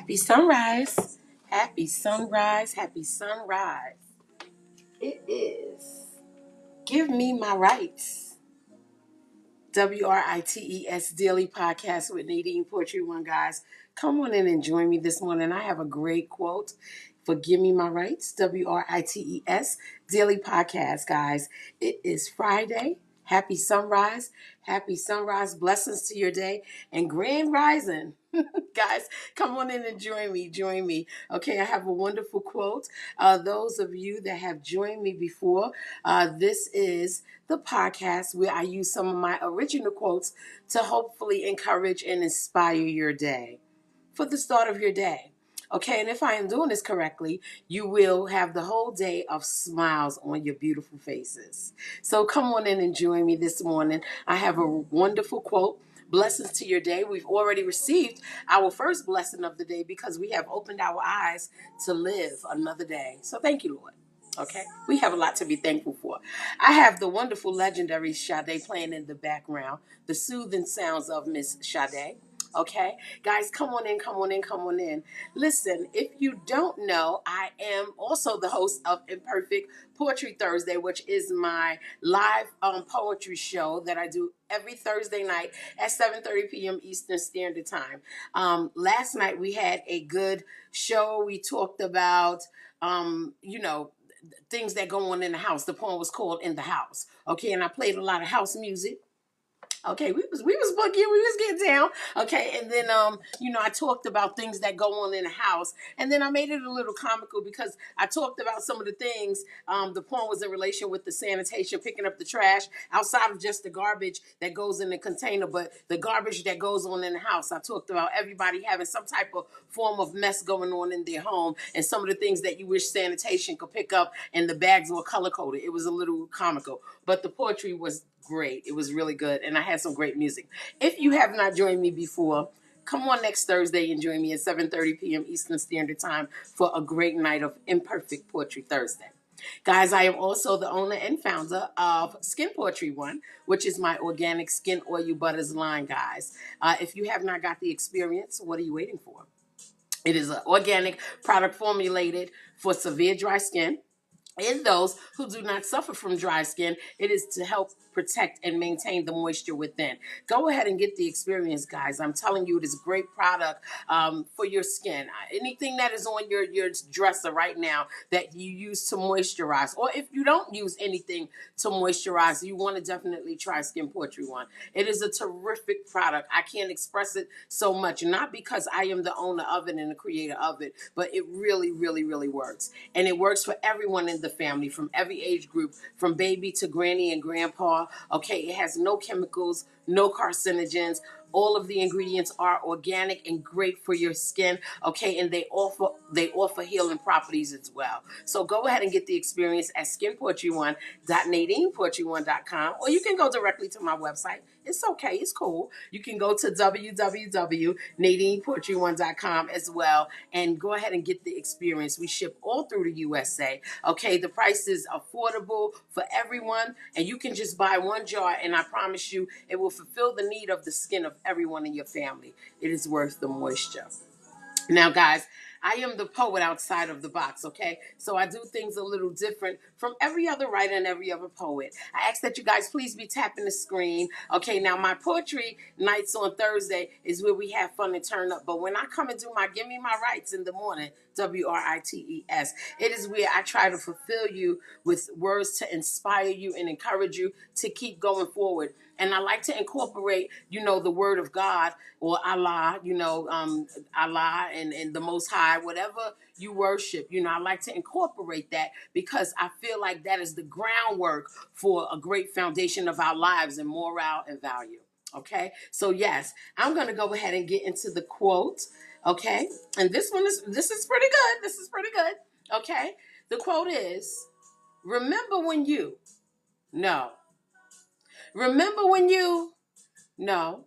Happy sunrise. Happy sunrise. Happy sunrise. It is Give Me My Rights. WRITES Daily Podcast with Nadine Poetry One, guys. Come on in and join me this morning. I have a great quote for Give Me My Rights. WRITES Daily Podcast, guys. It is Friday. Happy sunrise. Happy sunrise. Blessings to your day and grand rising. Guys, come on in and join me. Join me. Okay, I have a wonderful quote. Those of you that have joined me before, this is the podcast where I use some of my original quotes to hopefully encourage and inspire your day for the start of your day. Okay, and if I am doing this correctly, you will have the whole day of smiles on your beautiful faces. So come on in and join me this morning. I have a wonderful quote. Blessings to your day. We've already received our first blessing of the day because we have opened our eyes to live another day. So thank you, Lord. Okay, we have a lot to be thankful for. I have the wonderful, legendary Sade playing in the background, the soothing sounds of Miss Sade. Okay, guys, come on in, come on in, come on in. Listen, if you don't know, I am also the host of Imperfect Poetry Thursday, which is my live poetry show that I do every Thursday night at 7:30 p.m. Eastern Standard Time. Last night we had a good show. We talked about, things that go on in the house. The poem was called In the House. Okay, and I played a lot of house music. Okay, we was boogie, we was getting down. Okay, and then I talked about things that go on in the house, and then I made it a little comical because I talked about some of the things. The poem was in relation with the sanitation, picking up the trash outside of just the garbage that goes in the container, but the garbage that goes on in the house. I talked about everybody having some type of form of mess going on in their home, and some of the things that you wish sanitation could pick up, and the bags were color coded. It was a little comical, but the poetry was great. It was really good, and I had some great music. If you have not joined me before, come on next Thursday and join me at 7:30 p.m. Eastern Standard Time for a great night of Imperfect Poetry Thursday. Guys, I am also the owner and founder of Skin Poetry One, which is my organic skin oil butters line, guys. If you have not got the experience, what are you waiting for? It is an organic product formulated for severe dry skin. In those who do not suffer from dry skin, it is to help protect and maintain the moisture within. Go ahead and get the experience, guys. I'm telling you, it is a great product for your skin. Anything that is on your dresser right now that you use to moisturize, or if you don't use anything to moisturize, you want to definitely try Skin Poetry One. It is a terrific product. I can't express it so much, not because I am the owner of it and the creator of it, but it really, really, really works. And it works for everyone in the family, from every age group, from baby to granny and grandpa. Okay, it has no chemicals, no carcinogens. All of the ingredients are organic and great for your skin. Okay, and they offer healing properties as well. So go ahead and get the experience at skinpoetry1.nadinepoetry1.com, or you can go directly to my website. It's okay, it's cool. You can go to www.nadinepoetry1.com as well and go ahead and get the experience. We ship all through the USA. Okay, the price is affordable for everyone, and you can just buy one jar, and I promise you it will fulfill the need of the skin of everyone in your family. It is worth the moisture. Now, guys, I am the poet outside of the box, okay? So I do things a little different from every other writer and every other poet. I ask that you guys please be tapping the screen. Okay, now my poetry nights on Thursday is where we have fun and turn up. But when I come and do my Give Me My Rights in the morning, WRITES, it is where I try to fulfill you with words to inspire you and encourage you to keep going forward. And I like to incorporate, the word of God or Allah, Allah and the Most High, whatever you worship. I like to incorporate that because I feel like that is the groundwork for a great foundation of our lives and morale and value. Okay, so yes, I'm going to go ahead and get into the quote. Okay, and this is pretty good. This is pretty good. Okay, the quote is, "Remember when you no." Remember when you no.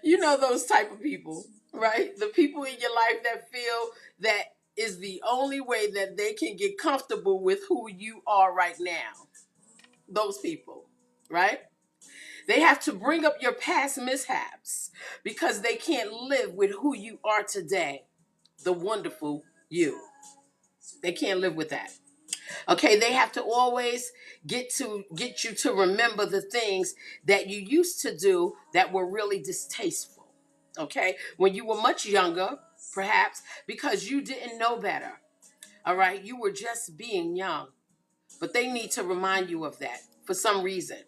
You know those type of people, right? The people in your life that feel that is the only way that they can get comfortable with who you are right now. Those people, right? They have to bring up your past mishaps because they can't live with who you are today, the wonderful you. They can't live with that. Okay, they have to always get you to remember the things that you used to do that were really distasteful. Okay, when you were much younger, perhaps because you didn't know better. All right, you were just being young, but they need to remind you of that for some reason.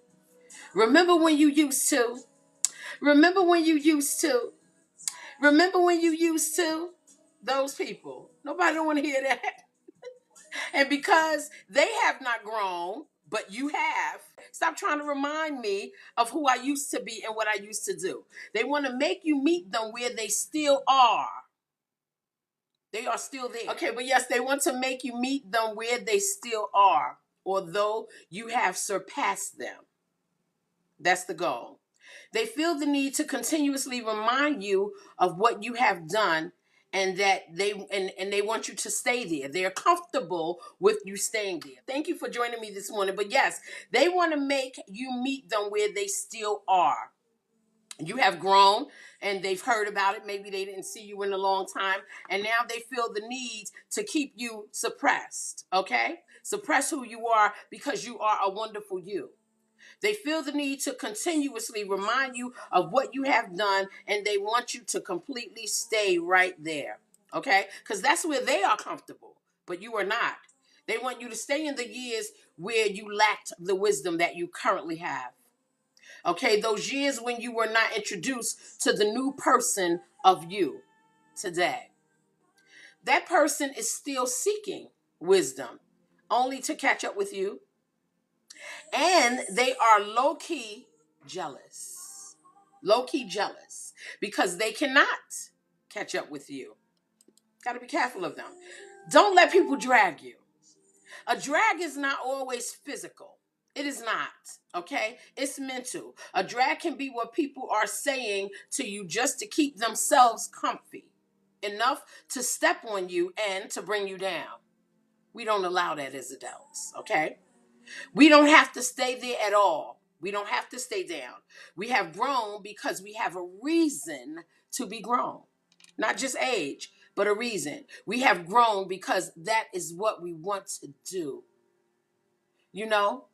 Remember when you used to. Remember when you used to. Remember when you used to. Those people. Nobody don't want to hear that. And because they have not grown, but you have, stop trying to remind me of who I used to be and what I used to do. They want to make you meet them where they still are. They are still there. Okay, but yes, they want to make you meet them where they still are, although you have surpassed them. That's the goal. They feel the need to continuously remind you of what you have done and that they want you to stay there. They're comfortable with you staying there. Thank you for joining me this morning. But yes, they want to make you meet them where they still are. You have grown and they've heard about it. Maybe they didn't see you in a long time. And now they feel the need to keep you suppressed. Okay? Suppress who you are because you are a wonderful you. They feel the need to continuously remind you of what you have done, and they want you to completely stay right there. Okay? Because that's where they are comfortable, but you are not. They want you to stay in the years where you lacked the wisdom that you currently have. Okay? Those years when you were not introduced to the new person of you today. That person is still seeking wisdom, only to catch up with you. And they are low key jealous. Low key jealous because they cannot catch up with you. Got to be careful of them. Don't let people drag you. A drag is not always physical. It is not, okay? It's mental. A drag can be what people are saying to you just to keep themselves comfy, enough to step on you and to bring you down. We don't allow that as adults, okay? We don't have to stay there at all. We don't have to stay down. We have grown because we have a reason to be grown. Not just age, but a reason. We have grown because that is what we want to do. You know,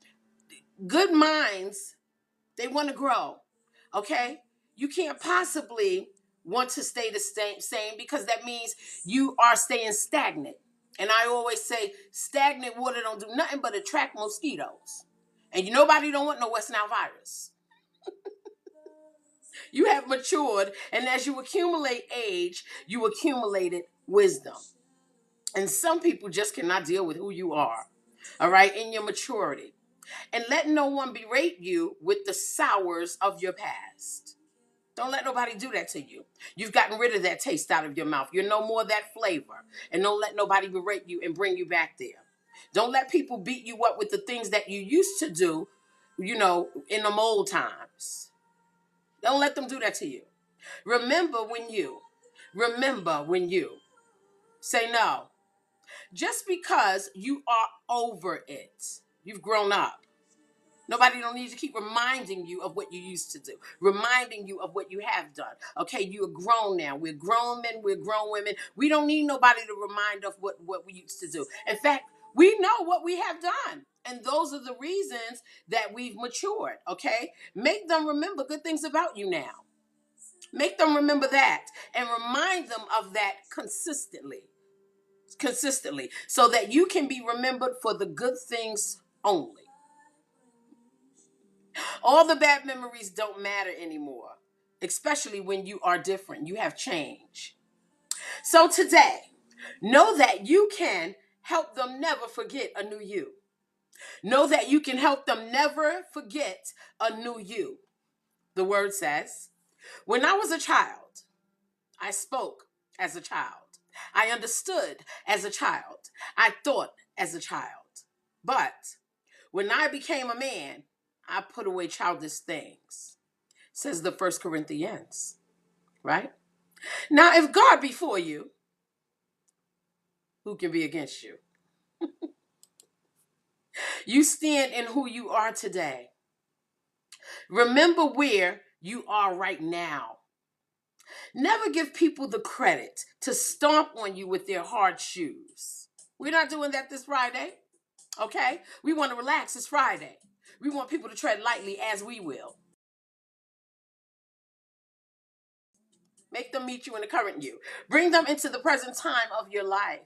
good minds, they want to grow. Okay? You can't possibly want to stay the same because that means you are staying stagnant. And I always say stagnant water don't do nothing but attract mosquitoes. And nobody don't want no West Nile virus. You have matured, and as you accumulate age, you accumulated wisdom. And some people just cannot deal with who you are, all right, in your maturity. And let no one berate you with the sours of your past. Don't let nobody do that to you. You've gotten rid of that taste out of your mouth. You're no more that flavor. And don't let nobody berate you and bring you back there. Don't let people beat you up with the things that you used to do, in the old times. Don't let them do that to you. Remember when you say no. Just because you are over it, you've grown up. Nobody don't need to keep reminding you of what you used to do, reminding you of what you have done. Okay, you are grown now. We're grown men, we're grown women. We don't need nobody to remind us what we used to do. In fact, we know what we have done. And those are the reasons that we've matured, okay? Make them remember good things about you now. Make them remember that and remind them of that consistently, so that you can be remembered for the good things only. All the bad memories don't matter anymore, especially when you are different. You have change. So today, know that you can help them never forget a new you. Know that you can help them never forget a new you. The word says, when I was a child, I spoke as a child. I understood as a child. I thought as a child. But when I became a man, I put away childish things, says the First Corinthians, right? Now, if God be for you, who can be against you? You stand in who you are today. Remember where you are right now. Never give people the credit to stomp on you with their hard shoes. We're not doing that this Friday, okay? We want to relax. It's Friday. We want people to tread lightly as we will. Make them meet you in the current you. Bring them into the present time of your life.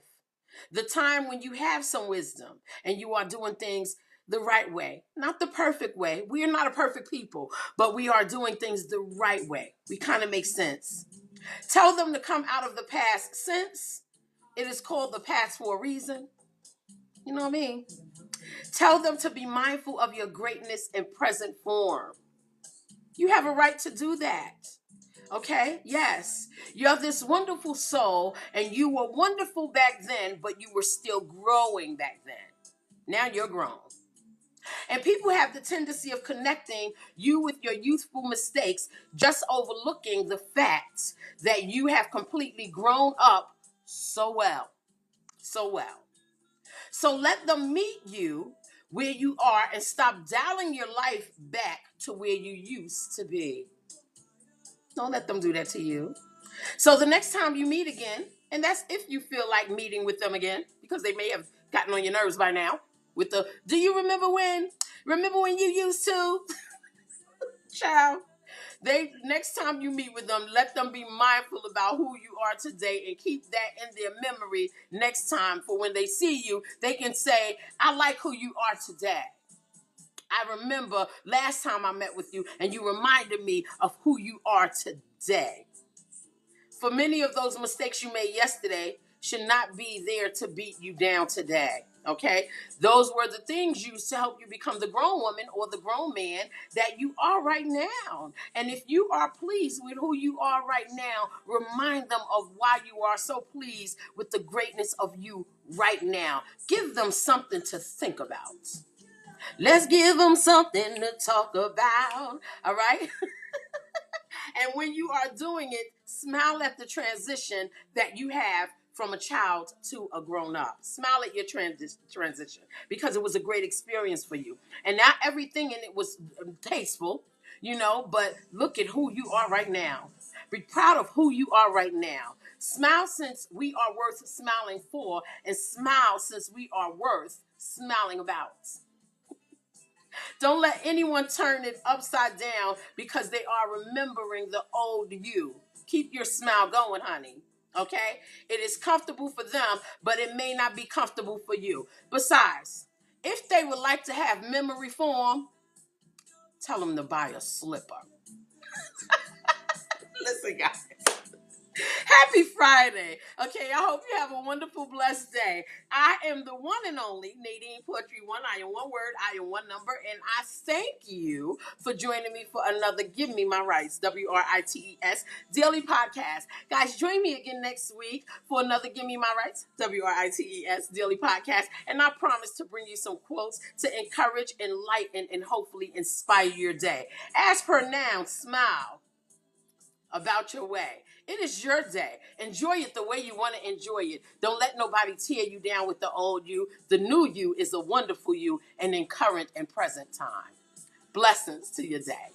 The time when you have some wisdom and you are doing things the right way, not the perfect way. We are not a perfect people, but we are doing things the right way. We kind of make sense. Tell them to come out of the past since it is called the past for a reason. You know what I mean? Tell them to be mindful of your greatness in present form. You have a right to do that. Okay? Yes. You have this wonderful soul, and you were wonderful back then, but you were still growing back then. Now you're grown. And people have the tendency of connecting you with your youthful mistakes, just overlooking the fact that you have completely grown up so well. So well. So let them meet you where you are and stop dialing your life back to where you used to be. Don't let them do that to you. So the next time you meet again, and that's if you feel like meeting with them again, because they may have gotten on your nerves by now. With the, do you remember when? Remember when you used to? Child. They next time you meet with them, let them be mindful about who you are today and keep that in their memory next time for when they see you, they can say, I like who you are today. I remember last time I met with you and you reminded me of who you are today. For many of those mistakes you made yesterday should not be there to beat you down today. Okay? Those were the things used to help you become the grown woman or the grown man that you are right now. And if you are pleased with who you are right now, remind them of why you are so pleased with the greatness of you right now. Give them something to think about. Let's give them something to talk about. All right? And when you are doing it, smile at the transition that you have from a child to a grown up. Smile at your transition because it was a great experience for you. And not everything in it was tasteful, but look at who you are right now. Be proud of who you are right now. Smile since we are worth smiling for, and smile since we are worth smiling about. Don't let anyone turn it upside down because they are remembering the old you. Keep your smile going, honey. Okay? It is comfortable for them, but it may not be comfortable for you. Besides, if they would like to have memory foam, tell them to buy a slipper. Listen, guys. Happy Friday. Okay, I hope you have a wonderful, blessed day. I am the one and only Nadine Poetry One. I am one word, I am one number, and I thank you for joining me for another Give Me My Rights, WRITES, daily podcast. Guys, join me again next week for another Give Me My Rights, WRITES, daily podcast, and I promise to bring you some quotes to encourage, enlighten, and hopefully inspire your day. As per now, smile about your way. It is your day. Enjoy it the way you want to enjoy it. Don't let nobody tear you down with the old you. The new you is a wonderful you and in current and present time. Blessings to your day.